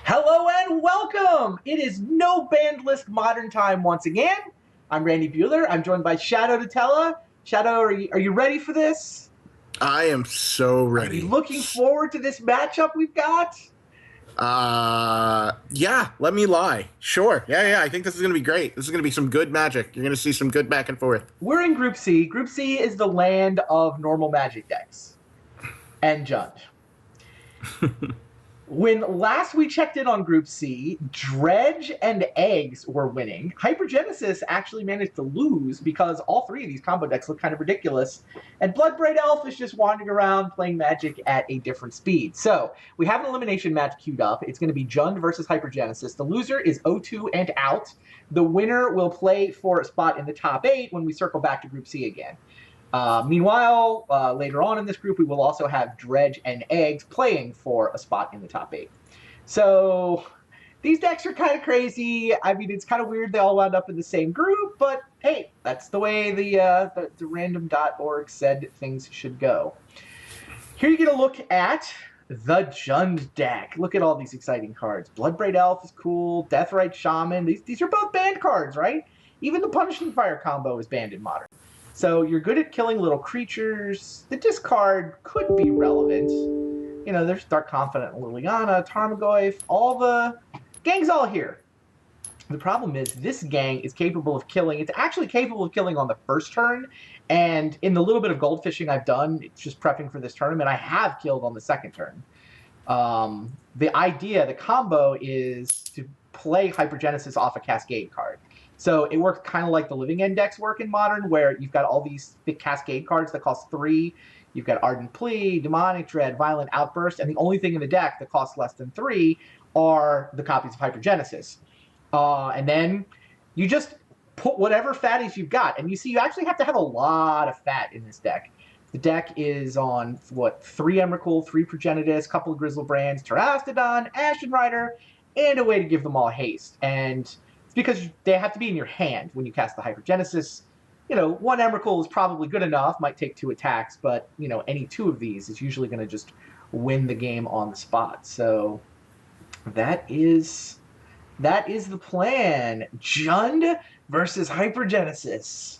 Hello and welcome! It is No Band List Modern Time once again. I'm Randy Buehler. I'm joined by Shadow Tutela. Shadow, are you ready for this? I am so ready. Are you looking forward to this matchup we've got? Yeah, let me lie. Sure. Yeah, I think this is going to be great. This is going to be some good magic. You're going to see some good back and forth. We're in Group C. Group C is the land of normal magic decks and Jund. When last we checked in on Group C, Dredge and Eggs were winning. Hypergenesis actually managed to lose because all three of these combo decks look kind of ridiculous. And Bloodbraid Elf is just wandering around playing Magic at a different speed. So we have an elimination match queued up. It's going to be Jund versus Hypergenesis. The loser is 0-2 and out. The winner will play for a spot in the top 8 when we circle back to Group C again. Meanwhile, later on in this group, we will also have Dredge and Eggs playing for a spot in the top 8. So these decks are kind of crazy. I mean, it's kind of weird they all wound up in the same group, but hey, that's the way the random.org said things should go. Here you get a look at the Jund deck. Look at all these exciting cards. Bloodbraid Elf is cool. Deathrite Shaman. These are both banned cards, right? Even the Punishing Fire combo is banned in Modern. So you're good at killing little creatures. The discard could be relevant. You know, there's Dark Confidant, Liliana, Tarmogoyf, all the gang's all here. The problem is this gang is capable of killing. It's actually capable of killing on the first turn. And in the little bit of gold fishing I've done, it's just prepping for this tournament, I have killed on the second turn. The combo is to play Hypergenesis off a Cascade card. So it works kind of like the Living End decks work in Modern, where you've got all these big Cascade cards that cost 3. You've got Ardent Plea, Demonic Dread, Violent Outburst, and the only thing in the deck that costs less than 3 are the copies of Hypergenesis. And then you just put whatever fatties you've got. And you see, you actually have to have a lot of fat in this deck. The deck is on, 3 Emrakul, 3 Progenitus, a couple of Grizzlebrands, Terastodon, Ashen Rider, and a way to give them all haste. And because they have to be in your hand when you cast the Hypergenesis. You know, 1 Emrakul is probably good enough, might take 2 attacks, but, you know, any 2 of these is usually going to just win the game on the spot. So that is the plan. Jund versus Hypergenesis.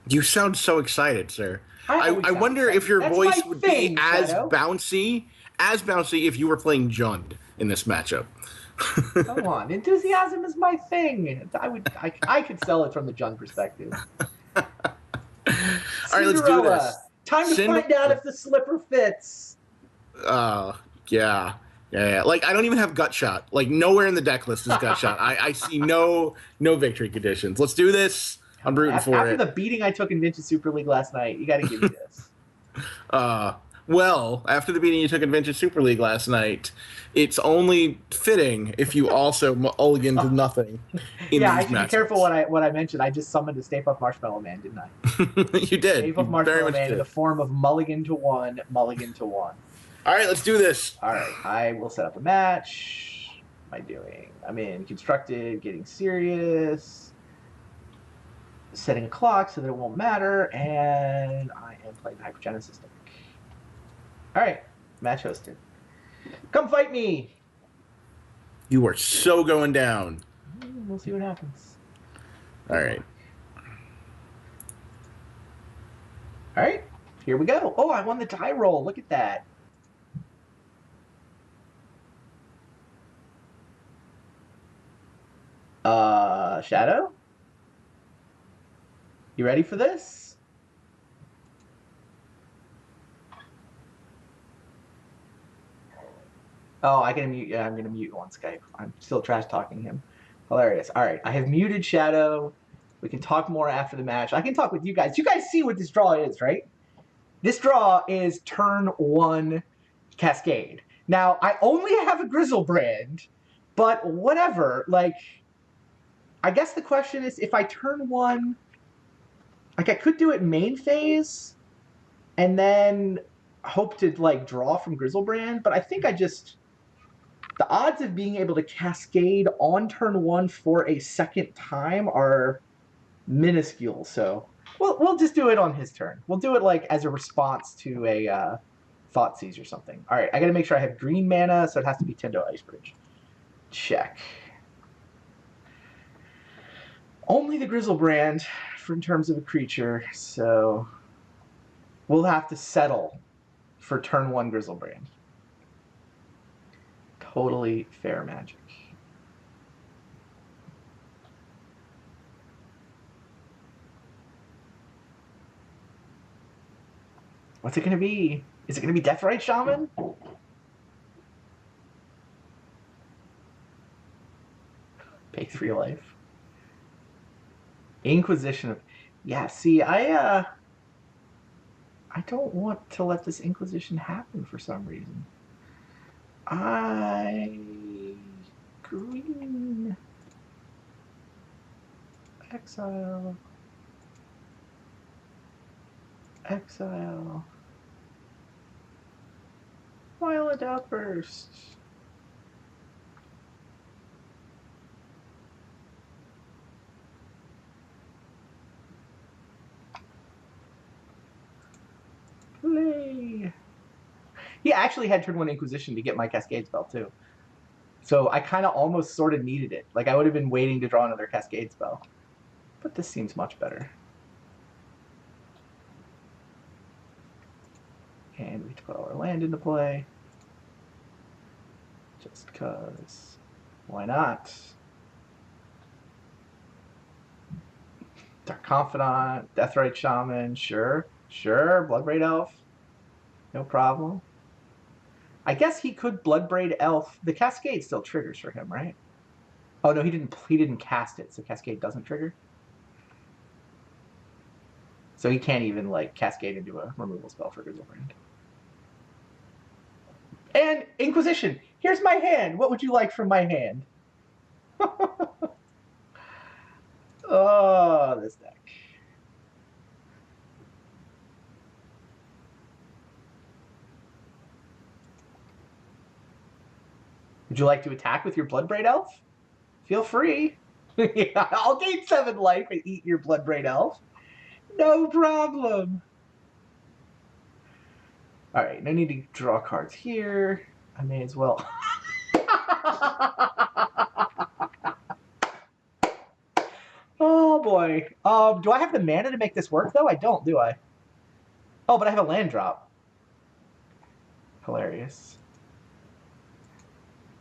You sound so excited, sir. I wonder if your voice would be as bouncy if you were playing Jund in this matchup. Come on, enthusiasm is my thing. I could sell it from the Jund perspective. All right, let's do this. Time to find out if the slipper fits. Yeah. Like, I don't even have Gut Shot. Like, nowhere in the deck list is Gut Shot. I see no victory conditions. Let's do this. I'm rooting for it. After the beating I took in Vintage Super League last night, you got to give me this. Well, after the beating you took in Vintage Super League last night, it's only fitting if you also mulligan to nothing in I these should be careful what I mentioned. I just summoned a Stay Puft Marshmallow Man, didn't I? You did. Stay Puft Marshmallow Man in the form of mulligan to 1, mulligan to 1. All right, let's do this. All right, I will set up a match. What am I doing? I'm in Constructed, Getting Serious, setting a clock so that it won't matter, and I am playing the Hypergenesis deck. All right, match hosted. Come fight me. You are so going down. We'll see what happens. All right. All right, here we go. Oh, I won the die roll. Look at that. Shadow? You ready for this? Oh, I can mute. Yeah, I'm gonna mute on Skype. I'm still trash talking him. Hilarious. All right, I have muted Shadow. We can talk more after the match. I can talk with you guys. You guys see what this draw is, right? This draw is turn 1 Cascade. Now, I only have a Grizzlebrand, but whatever. Like, I guess the question is, if I turn 1, like, I could do it main phase, and then hope to, like, draw from Grizzlebrand, but I think the odds of being able to Cascade on turn 1 for a second time are minuscule, so we'll just do it on his turn. We'll do it, like, as a response to a Thoughtseize or something. All right, I got to make sure I have green mana, so it has to be Tendo Icebridge. Check. Only the Grizzlebrand in terms of a creature, so we'll have to settle for turn 1 Grizzlebrand. Totally fair Magic. What's it going to be? Is it going to be Deathrite Shaman? Pay 3 life. Inquisition of... Yeah, see, I don't want to let this Inquisition happen for some reason. Green... Exile... Exile... Violent Outburst... Play. He actually had turn 1 Inquisition to get my Cascade spell too. So I kind of almost sort of needed it. Like I would have been waiting to draw another Cascade spell. But this seems much better. And we put our land into play. Just because. Why not? Dark Confidant, Deathrite Shaman, sure. Sure, Bloodbraid Elf. No problem. I guess he could Bloodbraid Elf. The Cascade still triggers for him, right? Oh no, he didn't cast it, so Cascade doesn't trigger. So he can't even like Cascade into a removal spell for Grizzlebrand. And Inquisition. Here's my hand. What would you like from my hand? Oh, this deck. Would you like to attack with your Bloodbraid Elf? Feel free. Yeah, I'll gain 7 life and eat your Bloodbraid Elf. No problem. All right, no need to draw cards here. I may as well. Oh boy. Do I have the mana to make this work though? I don't, do I? Oh, but I have a land drop. Hilarious.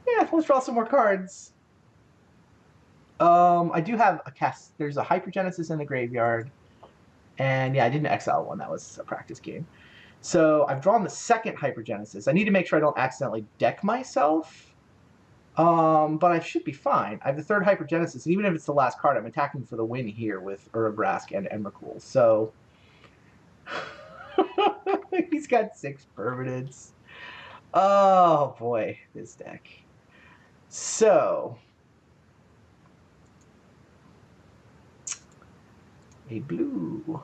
Yeah, let's draw some more cards. I do have a cast. There's a Hypergenesis in the graveyard. And yeah, I didn't exile one. That was a practice game. So I've drawn the second Hypergenesis. I need to make sure I don't accidentally deck myself. But I should be fine. I have the third Hypergenesis, and even if it's the last card, I'm attacking for the win here with Urabrask and Emrakul. So he's got 6 permanents. Oh boy, this deck. So a blue,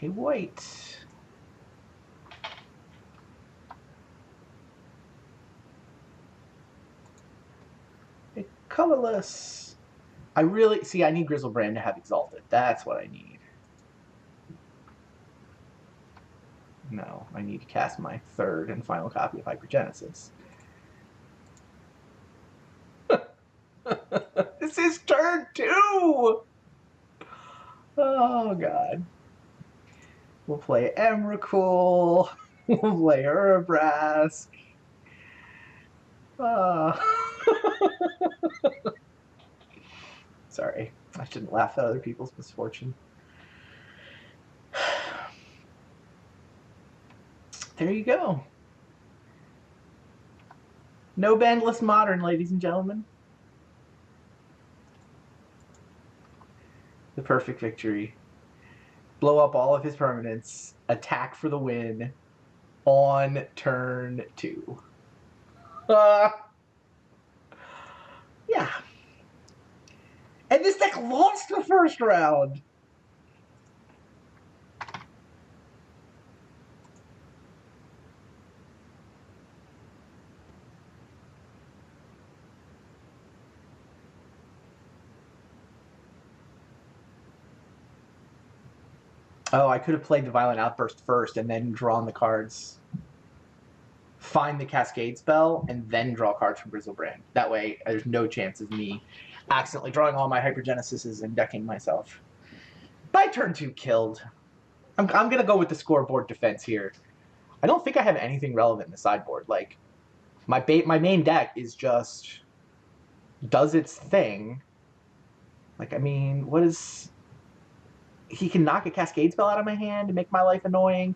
a white, a colorless. I really see. I need Grizzlebrand to have Exalted. That's what I need. No, I need to cast my third and final copy of Hypergenesis. This is turn 2! Oh, God. We'll play Emrakul. We'll play Urabrask. Sorry, I shouldn't laugh at other people's misfortune. There you go. No bandless modern, ladies and gentlemen. The perfect victory. Blow up all of his permanents. Attack for the win on turn 2. Yeah. And this deck lost the first round. Oh, I could have played the Violent Outburst first and then drawn the cards. find the Cascade spell, and then draw cards from Grizzlebrand. That way, there's no chance of me accidentally drawing all my Hypergenesises and decking myself. By turn 2 killed. I'm going to go with the scoreboard defense here. I don't think I have anything relevant in the sideboard. Like, my main deck is just does its thing. Like, I mean, what is... He can knock a Cascade spell out of my hand and make my life annoying.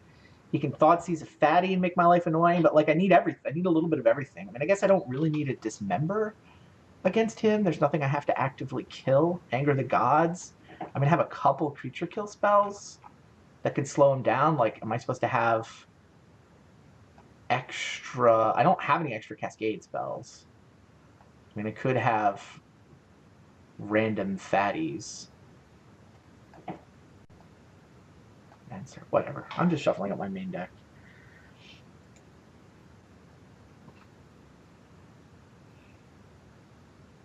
He can Thoughtseize a fatty and make my life annoying. But, like, I need everything. I need a little bit of everything. I mean, I guess I don't really need a Dismember against him. There's nothing I have to actively kill. Anger the Gods. I'm going to have a couple creature kill spells that could slow him down. Like, am I supposed to have extra... I don't have any extra Cascade spells. I mean, I could have random fatties. Answer. Whatever. I'm just shuffling up my main deck.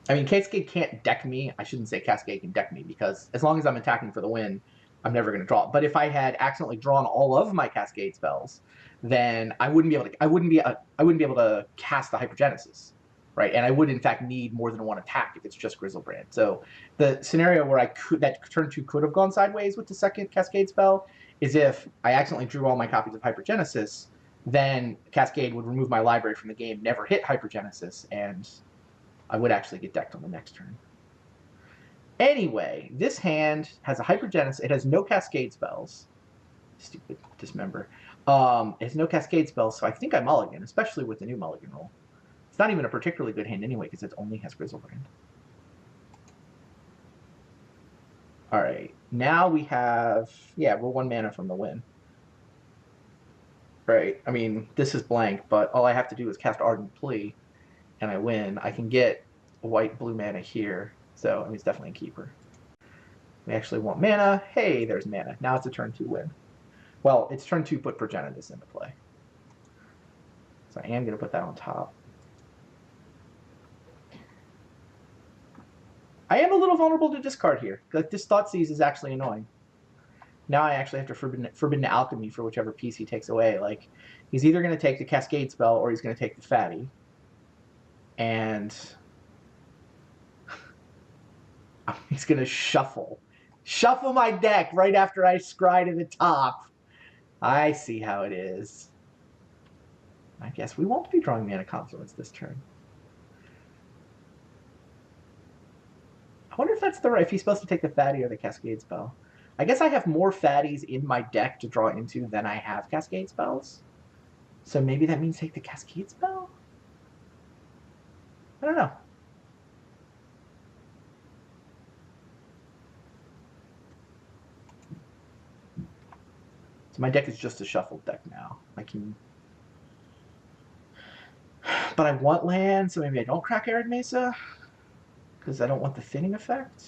I mean, Cascade can't deck me. I shouldn't say Cascade can deck me, because as long as I'm attacking for the win, I'm never going to draw. But if I had accidentally drawn all of my Cascade spells, then I wouldn't be able to. I wouldn't be able to cast the Hypergenesis, right? And I would in fact need more than one attack if it's just Grizzlebrand. So the scenario where that turn 2 could have gone sideways with the second Cascade spell is if I accidentally drew all my copies of Hypergenesis, then Cascade would remove my library from the game, never hit Hypergenesis, and I would actually get decked on the next turn. Anyway, this hand has a Hypergenesis. It has no Cascade spells. Stupid Dismember. It has no Cascade spells, so I think I mulligan, especially with the new mulligan roll. It's not even a particularly good hand anyway, because it only has Grizzlebrand. All right, now we have, we're 1 mana from the win. Right, I mean, this is blank, but all I have to do is cast Ardent Plea, and I win. I can get a white-blue mana here, so I mean, it's definitely a keeper. We actually want mana. Hey, there's mana. Now it's a turn 2 win. Well, it's turn 2 put Progenitus into play. So I am going to put that on top. I am a little vulnerable to discard here. Like, this Thoughtseize is actually annoying. Now I actually have to Forbidden Alchemy for whichever piece he takes away. Like, he's either going to take the Cascade spell or he's going to take the fatty. And he's going to shuffle my deck right after I scry to the top. I see how it is. I guess we won't be drawing Mana Confluence this turn. I wonder if that's the right, if he's supposed to take the fatty or the Cascade spell. I guess I have more fatties in my deck to draw into than I have Cascade spells. So maybe that means take the Cascade spell? I don't know. So my deck is just a shuffled deck now. I can... But I want land, so maybe I don't crack Arid Mesa. Because I don't want the thinning effect.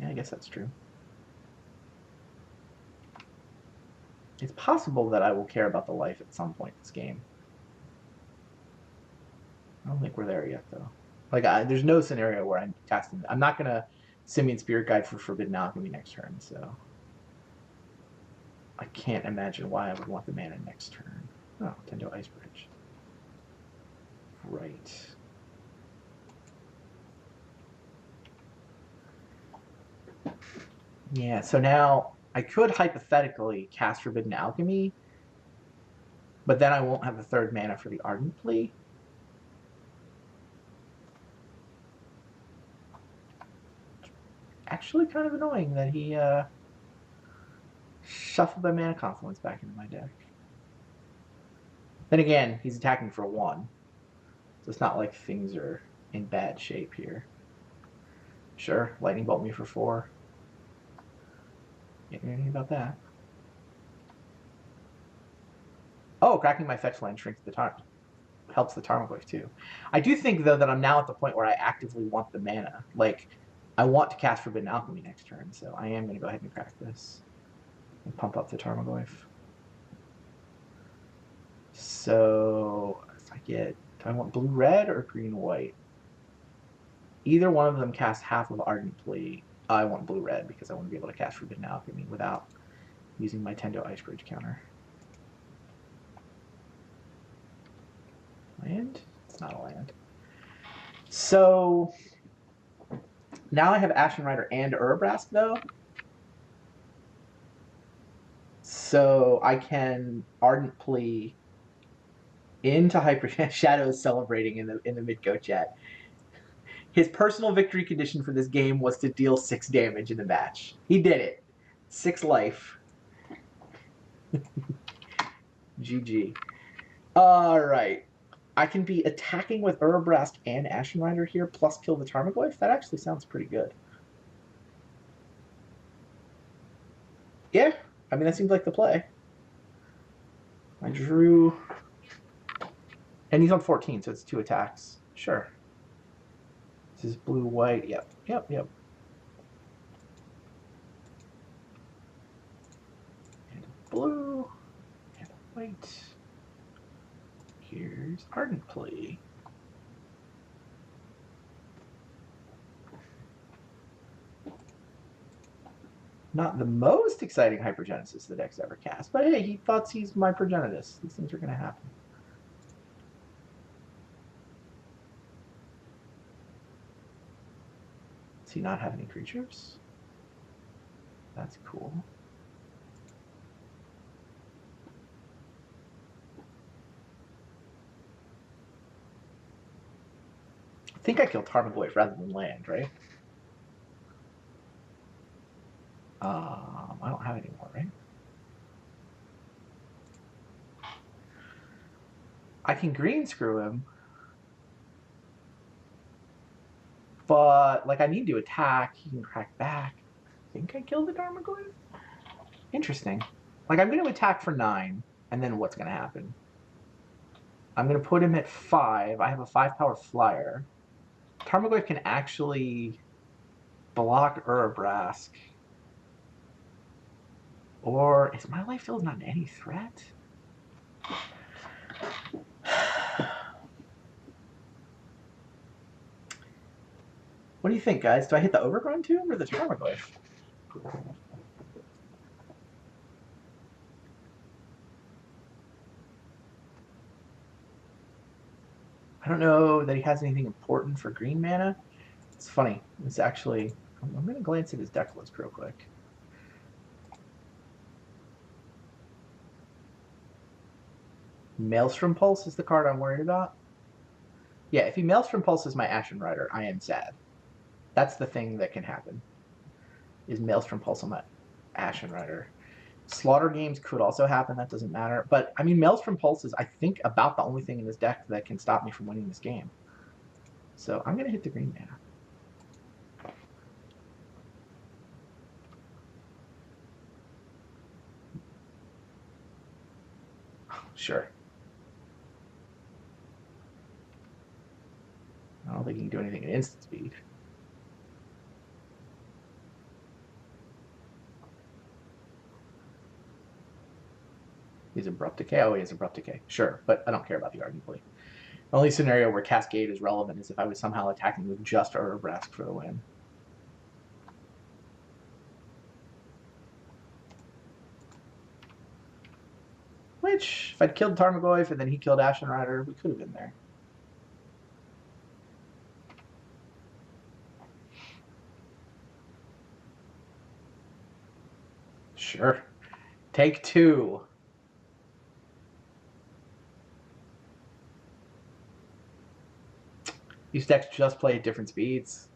Yeah, I guess that's true. It's possible that I will care about the life at some point in this game. I don't think we're there yet, though. Like, there's no scenario where I'm casting... I'm not going to Simian Spirit Guide for Forbidden Alchemy next turn, so... I can't imagine why I would want the mana next turn. Oh, Tendo Ice Bridge. Right. Yeah, so now I could hypothetically cast Forbidden Alchemy, but then I won't have the 3rd mana for the Ardent Plea. Actually kind of annoying that he shuffled my Mana Confluence back into my deck. Then again, he's attacking for 1, so it's not like things are in bad shape here. Sure, Lightning Bolt me for 4. Can't do anything about that. Oh, cracking my fetch land shrinks the helps the Tarmogoyf too. I do think though that I'm now at the point where I actively want the mana. Like, I want to cast Forbidden Alchemy next turn, so I am going to go ahead and crack this and pump up the Tarmogoyf. So if I get, do I want blue-red or green-white? Either one of them casts half of Ardent Plea. I want blue-red because I want to be able to cast Forbidden Alchemy without using my Tendo Ice Bridge counter. land? It's not a land. So now I have Ashen Rider and Urabrask, though. So I can Ardent Plea into Hyper Shadows celebrating in the mid-go chat. His personal victory condition for this game was to deal 6 damage in the match. He did it. 6 life. GG. Alright. I can be attacking with Urabrask and Ashen Rider here, plus kill the Tarmogoyf. That actually sounds pretty good. Yeah, I mean, that seems like the play. I drew... And he's on 14, so it's 2 attacks. Sure. This is blue-white. Yep. And blue. And white. Here's Ardent Plea. Not the most exciting Hypergenesis the deck's ever cast, but hey, he thought he's my progenitus. These things are going to happen. Does he not have any creatures? That's cool. I think I killed Tarmogoyf rather than land, right? I don't have any more, right? I can green screw him. But, like, I need to attack. He can crack back. I think I killed the Tarmogoyf? Interesting. Like, I'm going to attack for 9, and then what's going to happen? I'm going to put him at 5. I have a 5-power flyer. Tarmogoyf can actually block Urabrask. Or is my life field not any threat? What do you think, guys? Do I hit the Overgrown Tomb or the Tarmogoyf? I don't know that he has anything important for green mana. It's funny. It's actually... I'm going to glance at his deck list real quick. Maelstrom Pulse is the card I'm worried about. Yeah, if he Maelstrom Pulses my Ashen Rider, I am sad. That's the thing that can happen. Is Maelstrom Pulse on my Ashen Rider. Slaughter Games could also happen. That doesn't matter. But, I mean, Maelstrom Pulse is, I think, about the only thing in this deck that can stop me from winning this game. So, I'm going to hit the green mana. Sure. I don't think he can do anything at instant speed. He's Abrupt Decay? Oh, he has Abrupt Decay. Sure, but I don't care about the Ardent Plea. The only scenario where Cascade is relevant is if I was somehow attacking with just Urabrask for the win. Which, if I'd killed Tarmogoyf and then he killed Ashen Rider, we could have been there. Sure. Take 2. These decks just play at different speeds.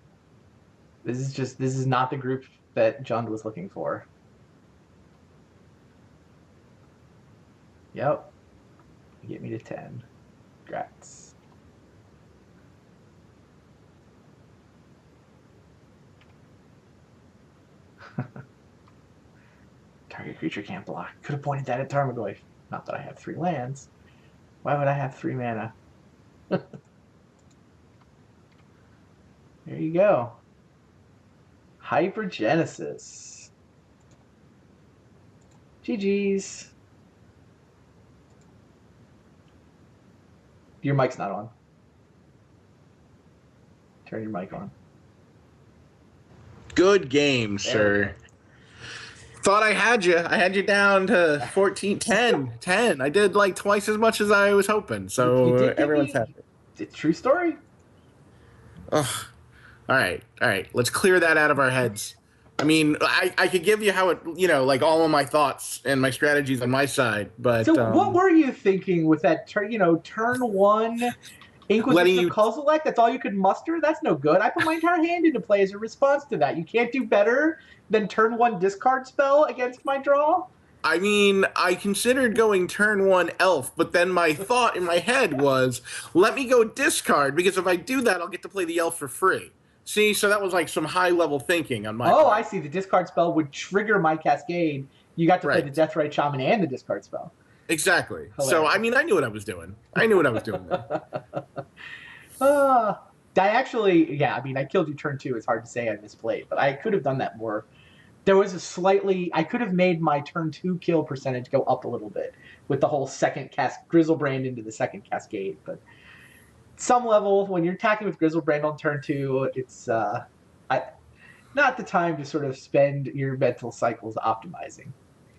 This is not the group that Jund was looking for. Yep. Get me to 10. Congrats. Target creature can't block. Could have pointed that at Tarmogoyf. Not that I have 3 lands. Why would I have 3 mana? There you go. Hypergenesis. GG's. Your mic's not on. Turn your mic on. Good game, sir. Thought I had you. I had you down to 14, 10, 10. I did like twice as much as I was hoping. You So did give everyone's me happy. true story. Ugh. All right. All right. Let's clear that out of our heads. I mean, I could give you how it, like all of my thoughts and my strategies on my side, but So what were you thinking with that turn one letting Inquisition of you, Kozilek? That's all you could muster? That's no good. I put my entire hand into play as a response to that. You can't do better than turn one discard spell against my draw? I mean, I considered going turn one elf, but then my thought in my head was, let me go discard, because if I do that, I'll get to play the elf for free. See, so that was like some high level thinking on my Oh, part. I see. The discard spell would trigger my Cascade. You got to play the Right. Deathrite Shaman and the discard spell. Exactly. Hilarious. So, I mean, I knew what I was doing. I knew what I was doing there. I actually, yeah, I mean, I killed you turn two. It's hard to say I misplayed, but I could have done that more. There was I could have made my turn two kill percentage go up a little bit with the whole Grizzlebrand into the second Cascade. But some level, when you're attacking with Grizzlebrand on turn two, it's not the time to sort of spend your mental cycles optimizing.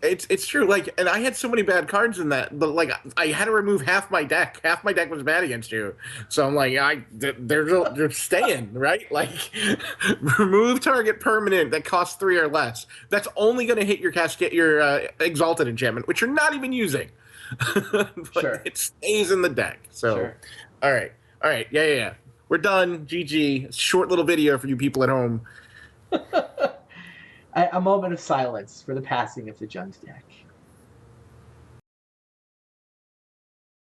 It's true. Like, and I had so many bad cards in that, but like I had to remove half my deck. Half my deck was bad against you, so I'm like, they're staying right. Like, remove target permanent that costs 3 or less. That's only going to hit your cascade, your exalted enchantment, which you're not even using. But Sure. it stays in the deck. So, Sure. all right, yeah. We're done. GG. Short little video for you people at home. A moment of silence for the passing of the Jund deck.